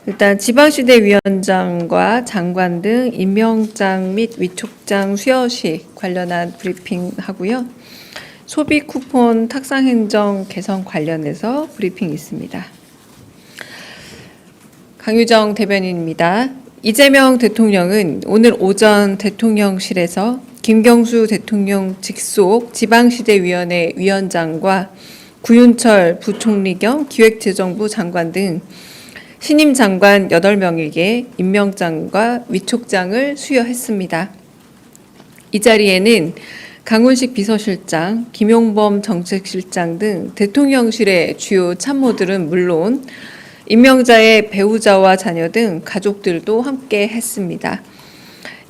일단 지방시대위원장과 장관 등 임명장 및 위촉장 수여식 관련한 브리핑하고요. 소비 쿠폰 탁상 행정 개선 관련해서 브리핑이 있습니다. 강유정 대변인입니다. 이재명 대통령은 오늘 오전 대통령실에서 김경수 대통령 직속 지방시대위원회 위원장과 구윤철 부총리 겸 기획재정부 장관 등 신임 장관 8명에게 임명장과 위촉장을 수여했습니다. 이 자리에는 강훈식 비서실장, 김용범 정책실장 등 대통령실의 주요 참모들은 물론 임명자의 배우자와 자녀 등 가족들도 함께 했습니다.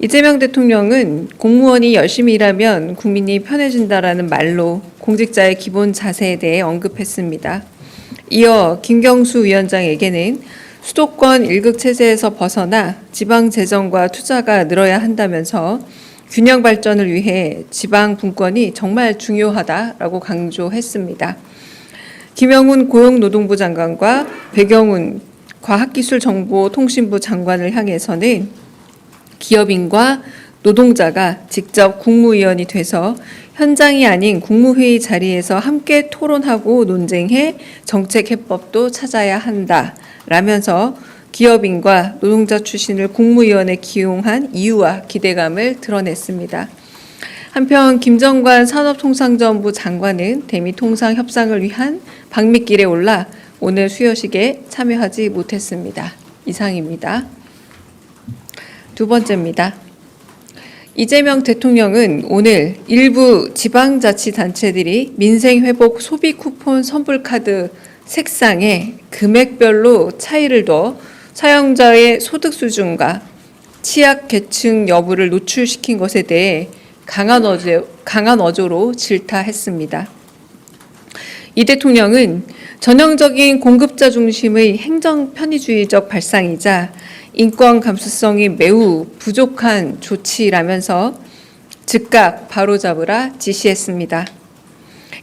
이재명 대통령은 공무원이 열심히 일하면 국민이 편해진다라는 말로 공직자의 기본 자세에 대해 언급했습니다. 이어 김경수 위원장에게는 수도권 1극 체제에서 벗어나 지방 재정과 투자가 늘어야 한다면서 균형 발전을 위해 지방 분권이 정말 중요하다라고 강조했습니다. 김영훈 고용노동부 장관과 배경훈 과학기술정보통신부 장관을 향해서는 기업인과 노동자가 직접 국무위원이 돼서 현장이 아닌 국무회의 자리에서 함께 토론하고 논쟁해 정책 해법도 찾아야 한다라면서 기업인과 노동자 출신을 국무위원에 기용한 이유와 기대감을 드러냈습니다. 한편 김정관 산업통상자원부 장관은 대미 통상 협상을 위한 방미길에 올라 오늘 수여식에 참여하지 못했습니다. 이상입니다. 두 번째입니다. 이재명 대통령은 오늘 일부 지방자치단체들이 민생회복 소비 쿠폰 선불카드 색상에 금액별로 차이를 둬 사용자의 소득 수준과 취약 계층 여부를 노출시킨 것에 대해 강한 어조로 질타했습니다. 이 대통령은 전형적인 공급자 중심의 행정 편의주의적 발상이자 인권 감수성이 매우 부족한 조치라면서 즉각 바로잡으라 지시했습니다.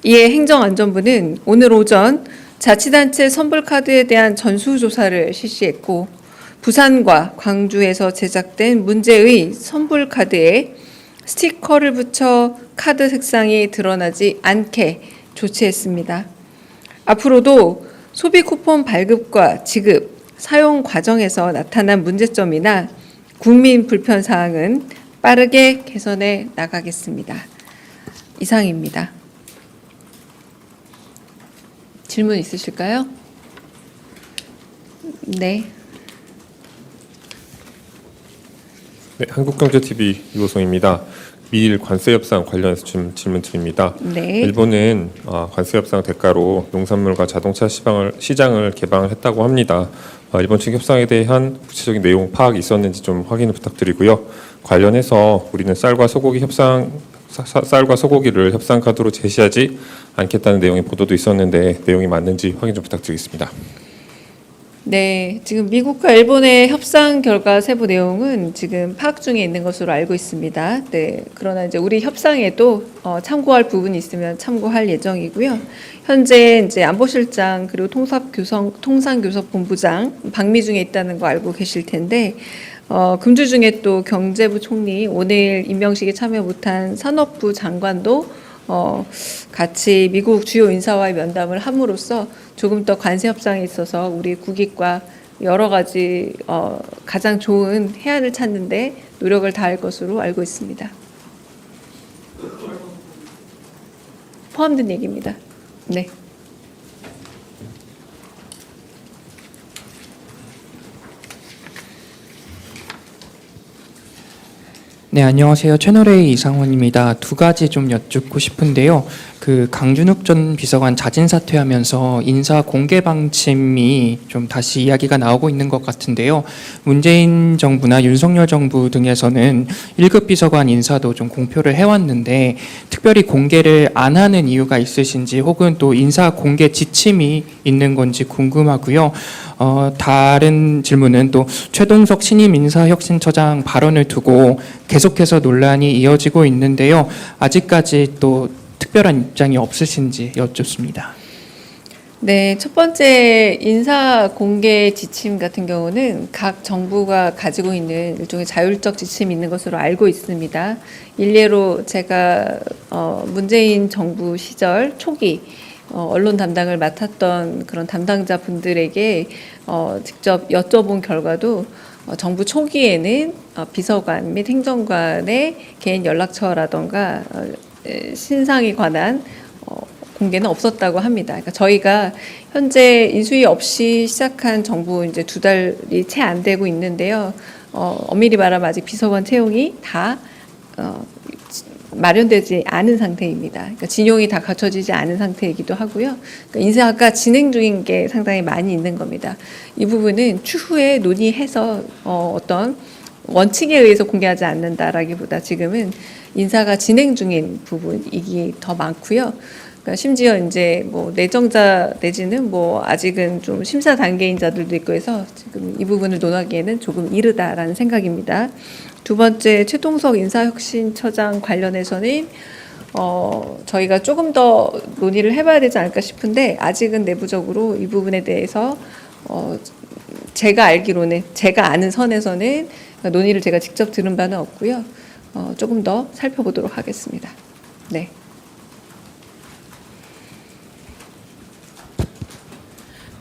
이에 행정안전부는 오늘 오전 자치단체 선불카드에 대한 전수조사를 실시했고 부산과 광주에서 제작된 문제의 선불카드에 스티커를 붙여 카드 색상이 드러나지 않게 조치했습니다. 앞으로도 소비 쿠폰 발급과 지급, 사용 과정에서 나타난 문제점이나 국민 불편 사항은 빠르게 개선해 나가겠습니다. 이상입니다. 질문 있으실까요? 네. 네, 한국경제TV 이호성입니다. 미일 관세 협상 관련해서 질문 드립니다. 네. 일본은 관세 협상 대가로 농산물과 자동차 시장을 개방을 했다고 합니다. 일본 측 협상에 대한 구체적인 내용 파악이 있었는지 좀 확인을 부탁드리고요. 관련해서 우리는 쌀과 소고기를 협상 카드로 제시하지 않겠다는 내용의 보도도 있었는데 내용이 맞는지 확인 좀 부탁드리겠습니다. 네, 지금 미국과 일본의 협상 결과 세부 내용은 지금 파악 중에 있는 것으로 알고 있습니다. 네, 그러나 이제 우리 협상에도 참고할 부분이 있으면 참고할 예정이고요. 현재 이제 안보실장 그리고 통상교섭본부장 방미 중에 있다는 거 알고 계실 텐데 금주 중에 또 경제부 총리 오늘 임명식에 참여 못한 산업부 장관도 같이 미국 주요 인사와의 면담을 함으로써 조금 더 관세 협상에 있어서 우리 국익과 여러 가지 가장 좋은 해안을 찾는데 노력을 다할 것으로 알고 있습니다. 포함된 얘기입니다. 네. 네, 안녕하세요. 채널A 이상원입니다. 두 가지 좀 여쭙고 싶은데요. 그 강준욱 전 비서관 자진 사퇴하면서 인사 공개 방침이 좀 다시 이야기가 나오고 있는 것 같은데요. 문재인 정부나 윤석열 정부 등에서는 1급 비서관 인사도 좀 공표를 해왔는데 특별히 공개를 안 하는 이유가 있으신지 혹은 또 인사 공개 지침이 있는 건지 궁금하고요. 다른 질문은 또 최동석 신임 인사혁신처장 발언을 두고 계속해서 논란이 이어지고 있는데요. 아직까지 또 특별한 입장이 없으신지 여쭙습니다. 네, 첫 번째 인사 공개 지침 같은 경우는 각 정부가 가지고 있는 일종의 자율적 지침이 있는 것으로 알고 있습니다. 일례로 제가 문재인 정부 시절 초기 언론 담당을 맡았던 그런 담당자 분들에게 직접 여쭤본 결과도 정부 초기에는 비서관 및 행정관의 개인 연락처라던가 신상에 관한 공개는 없었다고 합니다. 그러니까 저희가 현재 인수위 없이 시작한 정부 이제 2달이 채 안 되고 있는데요. 엄밀히 말하면 아직 비서관 채용이 다 마련되지 않은 상태입니다. 그러니까 진용이 다 갖춰지지 않은 상태이기도 하고요. 그러니까 인사가 진행 중인 게 상당히 많이 있는 겁니다. 이 부분은 추후에 논의해서 어떤 원칙에 의해서 공개하지 않는다라기보다 지금은 인사가 진행 중인 부분이기 더 많고요. 그러니까 심지어 이제 뭐 내정자 내지는 뭐 아직은 좀 심사 단계인 자들도 있고 해서 지금 이 부분을 논하기에는 조금 이르다라는 생각입니다. 두 번째, 최동석 인사혁신처장 관련해서는 저희가 조금 더 논의를 해봐야 되지 않을까 싶은데 아직은 내부적으로 이 부분에 대해서 제가 알기로는 제가 아는 선에서는 논의를 제가 직접 들은 바는 없고요. 조금 더 살펴보도록 하겠습니다. 네.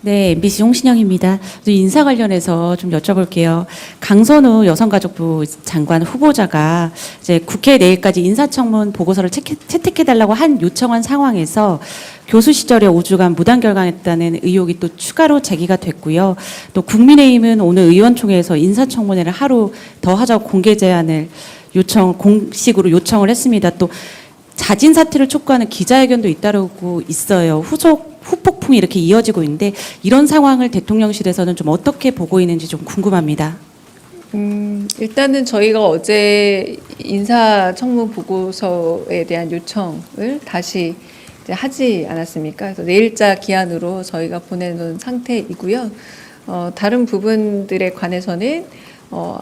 네, MBC 홍신영입니다. 인사 관련해서 좀 여쭤볼게요. 강선우 여성가족부 장관 후보자가 이제 국회 내일까지 인사청문 보고서를 채택해달라고 요청한 상황에서 교수 시절에 5주간 무단 결강했다는 의혹이 또 추가로 제기가 됐고요. 또 국민의힘은 오늘 의원총회에서 인사청문회를 하루 더 하자고 공개 제안을 공식으로 요청을 했습니다. 또 자진 사퇴를 촉구하는 기자회견도 잇따르고 있어요. 후폭풍이 이렇게 이어지고 있는데 이런 상황을 대통령실에서는 좀 어떻게 보고 있는지 좀 궁금합니다. 일단은 저희가 어제 인사청문 보고서에 대한 요청을 다시 이제 하지 않았습니까? 그래서 내일자 기한으로 저희가 보내놓은 상태이고요. 다른 부분들에 관해서는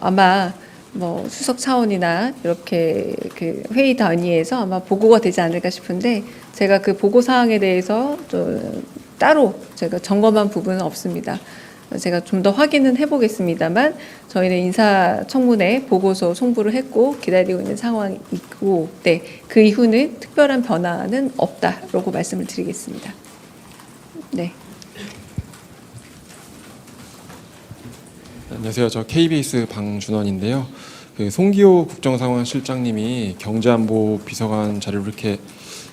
아마 뭐 수석 차원이나 이렇게 그 회의 단위에서 아마 보고가 되지 않을까 싶은데 제가 그 보고 사항에 대해서 좀 따로 제가 점검한 부분은 없습니다. 제가 좀 더 확인은 해보겠습니다만 저희는 인사청문회 보고서 송부를 했고 기다리고 있는 상황이고 네, 그 이후는 특별한 변화는 없다라고 말씀을 드리겠습니다. 네. 안녕하세요. 저 KBS 방준원인데요. 그 송기호 국정상황실장님이 경제안보 비서관 자리로 이렇게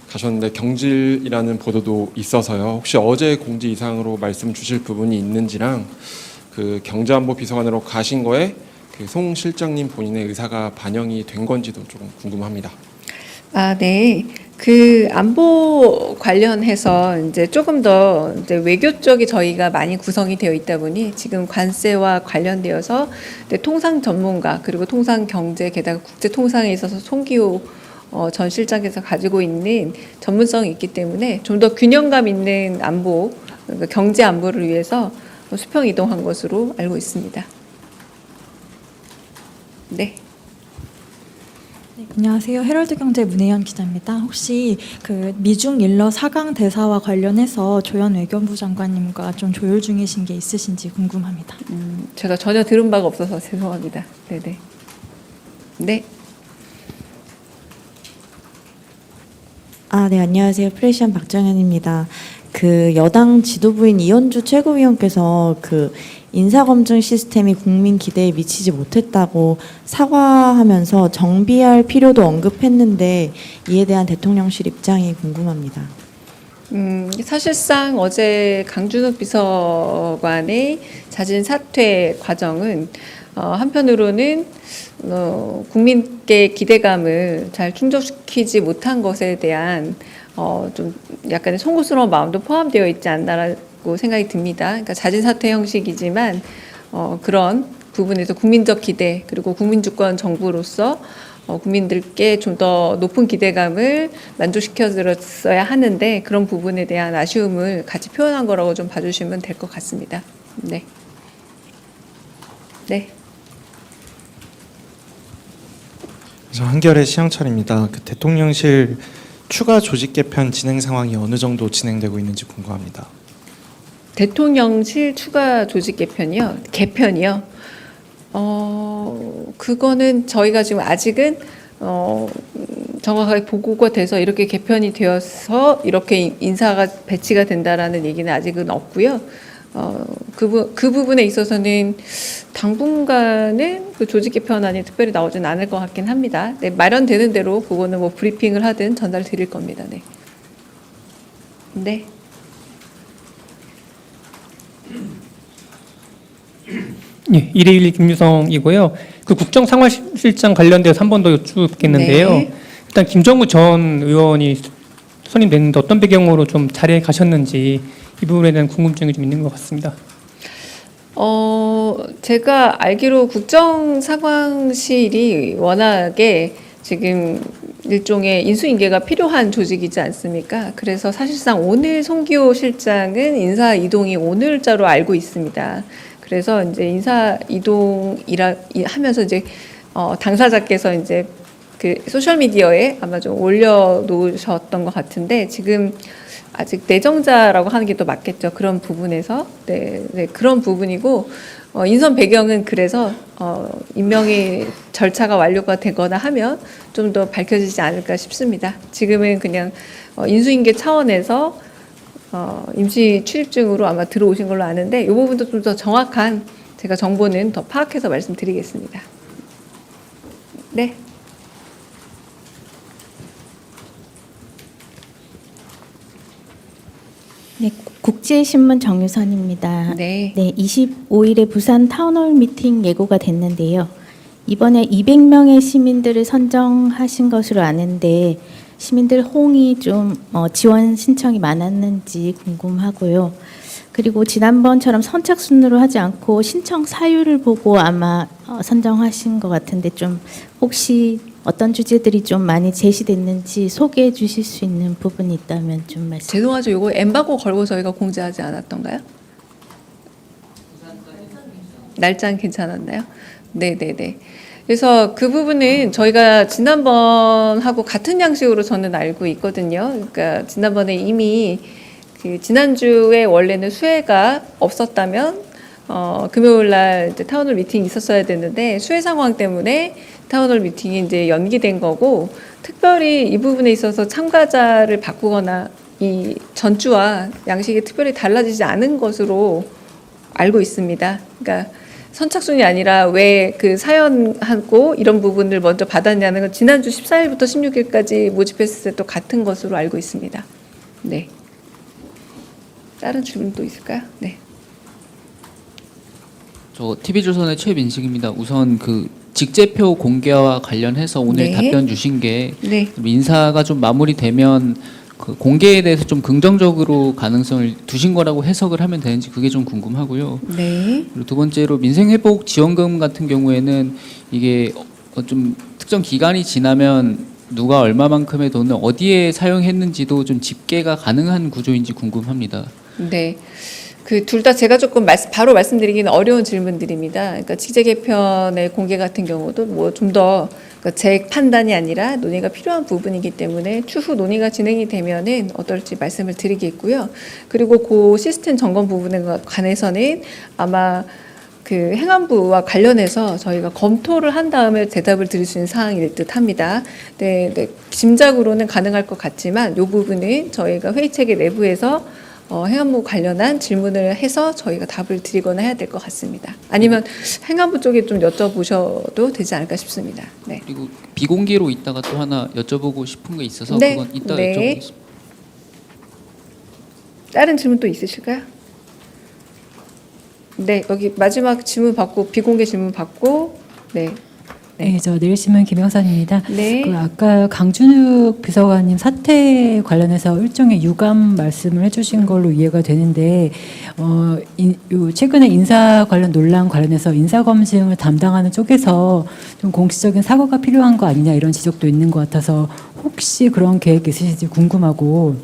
가셨는데 경질이라는 보도도 있어서요. 혹시 어제 공지 이상으로 말씀 주실 부분이 있는지랑 그 경제안보 비서관으로 가신 거에 그 송 실장님 본인의 의사가 반영이 된 건지도 조금 궁금합니다. 아, 네. 그 안보 관련해서 이제 조금 더 이제 외교 쪽이 저희가 많이 구성이 되어 있다 보니 지금 관세와 관련되어서 통상 전문가 그리고 통상 경제 게다가 국제 통상에 있어서 송기호 전 실장께서 가지고 있는 전문성이 있기 때문에 좀 더 균형감 있는 안보, 그러니까 경제 안보를 위해서 수평 이동한 것으로 알고 있습니다. 네. 네, 안녕하세요. 헤럴드 경제 문혜연 기자입니다. 혹시 그 미중 일러 4강 대사와 관련해서 조현 외교부 장관님과 좀 조율 중이신 게 있으신지 궁금합니다. 제가 전혀 들은 바가 없어서 죄송합니다. 네네. 네. 네, 안녕하세요. 프레시안 박정현입니다. 그 여당 지도부인 이현주 최고위원께서 그 인사검증 시스템이 국민 기대에 미치지 못했다고 사과하면서 정비할 필요도 언급했는데 이에 대한 대통령실 입장이 궁금합니다. 사실상 어제 강준욱 비서관의 자진 사퇴 과정은 한편으로는 국민께 기대감을 잘 충족시키지 못한 것에 대한 좀 약간의 송구스러운 마음도 포함되어 있지 않나라고 생각이 듭니다. 그러니까 자진 사퇴 형식이지만 그런 부분에서 국민적 기대 그리고 국민주권 정부로서 국민들께 좀 더 높은 기대감을 만족시켜드렸어야 하는데 그런 부분에 대한 아쉬움을 같이 표현한 거라고 좀 봐주시면 될 것 같습니다. 네. 네. 그래서 한겨레 시영철입니다. 그 대통령실 추가 조직 개편 진행 상황이 어느 정도 진행되고 있는지 궁금합니다. 대통령실 추가 조직 개편이요. 그거는 저희가 지금 아직은 정확하게 보고가 돼서 이렇게 개편이 되어서 이렇게 인사가 배치가 된다라는 얘기는 아직은 없고요. 그 부분에 있어서는 당분간은 그 조직 개편안이 특별히 나오진 않을 것 같긴 합니다. 네, 마련되는 대로 그거는 뭐 브리핑을 하든 전달 드릴 겁니다. 네. 네. 예, 121 김유성이고요. 그 국정상황실장 관련돼서 한 번 더 여쭙겠는데요. 네. 일단 김정우 전 의원이 선임됐는데 어떤 배경으로 좀 자리에 가셨는지 이 부분에 대한 궁금증이 좀 있는 것 같습니다. 제가 알기로 국정상황실이 워낙에 지금 일종의 인수인계가 필요한 조직이지 않습니까? 그래서 사실상 오늘 송기호 실장은 인사 이동이 오늘자로 알고 있습니다. 그래서 이제 인사 이동이라 하면서 이제 당사자께서 이제 그 소셜 미디어에 아마 좀 올려놓으셨던 것 같은데 지금 아직 내정자라고 하는 게 또 맞겠죠. 그런 부분에서 네, 그런 부분이고 인선 배경은 그래서 임명의 절차가 완료가 되거나 하면 좀 더 밝혀지지 않을까 싶습니다. 지금은 그냥 인수인계 차원에서 임시 출입증으로 아마 들어오신 걸로 아는데 이 부분도 좀 더 정확한 제가 정보는 더 파악해서 말씀드리겠습니다. 네. 네, 국제신문 정유선입니다. 네. 네, 25일에 부산 타운홀 미팅 예고가 됐는데요. 이번에 200명의 시민들을 선정하신 것으로 아는데 시민들 호응이 좀 지원 신청이 많았는지 궁금하고요. 그리고 지난번처럼 선착순으로 하지 않고 신청 사유를 보고 아마 선정하신 것 같은데 좀 혹시 어떤 주제들이 좀 많이 제시됐는지 소개해 주실 수 있는 부분이 있다면 좀 말씀. 죄송하죠. 이거 엠바고 걸고 저희가 공지하지 않았던가요? 날짜는 괜찮았나요? 네네네. 그래서 그 부분은 저희가 지난번하고 같은 양식으로 저는 알고 있거든요. 그러니까 지난번에 이미 그 지난주에 원래는 수혜가 없었다면 금요일 날 이제 타운홀 미팅이 있었어야 됐는데 수혜 상황 때문에 타운홀 미팅이 이제 연기된 거고 특별히 이 부분에 있어서 참가자를 바꾸거나 이 전주와 양식이 특별히 달라지지 않은 것으로 알고 있습니다. 그러니까 선착순이 아니라 왜 그 사연하고 이런 부분을 먼저 받았냐는 건 지난주 14일부터 16일까지 모집했을 때도 같은 것으로 알고 있습니다. 네. 다른 질문도 있을까요? 네. 저 TV조선의 최민식입니다. 우선 그 직제표 공개와 관련해서 오늘 네. 답변 주신 게 네. 인사가 좀 마무리되면 그 공개에 대해서 좀 긍정적으로 가능성을 두신 거라고 해석을 하면 되는지 그게 좀 궁금하고요. 네. 그리고 두 번째로 민생회복 지원금 같은 경우에는 이게 좀 특정 기간이 지나면 누가 얼마만큼의 돈을 어디에 사용했는지도 좀 집계가 가능한 구조인지 궁금합니다. 네. 그 둘 다 제가 조금 바로 말씀드리기는 어려운 질문들입니다. 그러니까 직제 개편의 공개 같은 경우도 뭐 좀 더 제 판단이 아니라 논의가 필요한 부분이기 때문에 추후 논의가 진행이 되면은 어떨지 말씀을 드리겠고요. 그리고 그 시스템 점검 부분에 관해서는 아마 그 행안부와 관련해서 저희가 검토를 한 다음에 대답을 드릴 수 있는 사항일 듯합니다. 네, 짐작으로는 가능할 것 같지만 이 부분은 저희가 회의 체계 내부에서 행안부 관련한 질문을 해서 저희가 답을 드리거나 해야 될 것 같습니다. 아니면 행안부 쪽에 좀 여쭤보셔도 되지 않을까 싶습니다. 네. 그리고 비공개로 이따가 또 하나 여쭤보고 싶은 게 있어서 네. 그건 이따 네. 여쭤보겠습니다. 다른 질문 또 있으실까요? 네, 여기 마지막 질문 받고 비공개 질문 받고 네. 네, 저 내일신문 김영선입니다. 네. 그 아까 강준욱 비서관님 사태 관련해서 일종의 유감 말씀을 해주신 걸로 이해가 되는데, 최근에 인사 관련 논란 관련해서 인사 검증을 담당하는 쪽에서 좀 공식적인 사과가 필요한 거 아니냐 이런 지적도 있는 것 같아서 혹시 그런 계획 있으신지 궁금하고,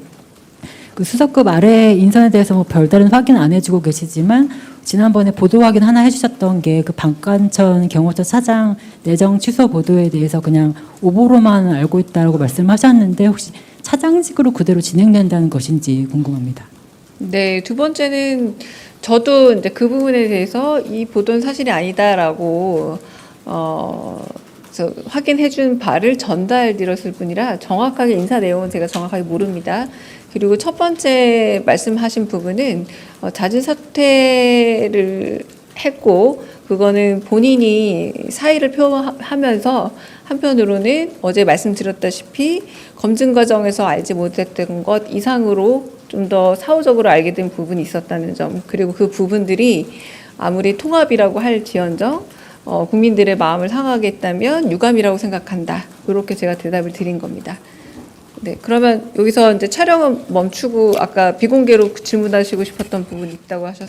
그 수석급 아래 인선에 대해서 뭐 별다른 확인 안 해주고 계시지만 지난번에 보도 확인 하나 해주셨던 게 그 박관천 경호처 차장 내정 취소 보도에 대해서 그냥 오보로만 알고 있다고 말씀하셨는데 혹시 차장직으로 그대로 진행된다는 것인지 궁금합니다. 네, 두 번째는 저도 이제 그 부분에 대해서 이 보도는 사실이 아니다라고 그래서 확인해준 바를 전달드렸을 뿐이라 정확하게 인사 내용은 제가 정확하게 모릅니다. 그리고 첫 번째 말씀하신 부분은 잦은 사퇴를 했고 그거는 본인이 사의를 표하면서 한편으로는 어제 말씀드렸다시피 검증 과정에서 알지 못했던 것 이상으로 좀 더 사후적으로 알게 된 부분이 있었다는 점, 그리고 그 부분들이 아무리 통합이라고 할지언정 국민들의 마음을 상하게 했다면 유감이라고 생각한다. 이렇게 제가 대답을 드린 겁니다. 네, 그러면 여기서 이제 촬영은 멈추고 아까 비공개로 질문하시고 싶었던 부분이 있다고 하셨어요.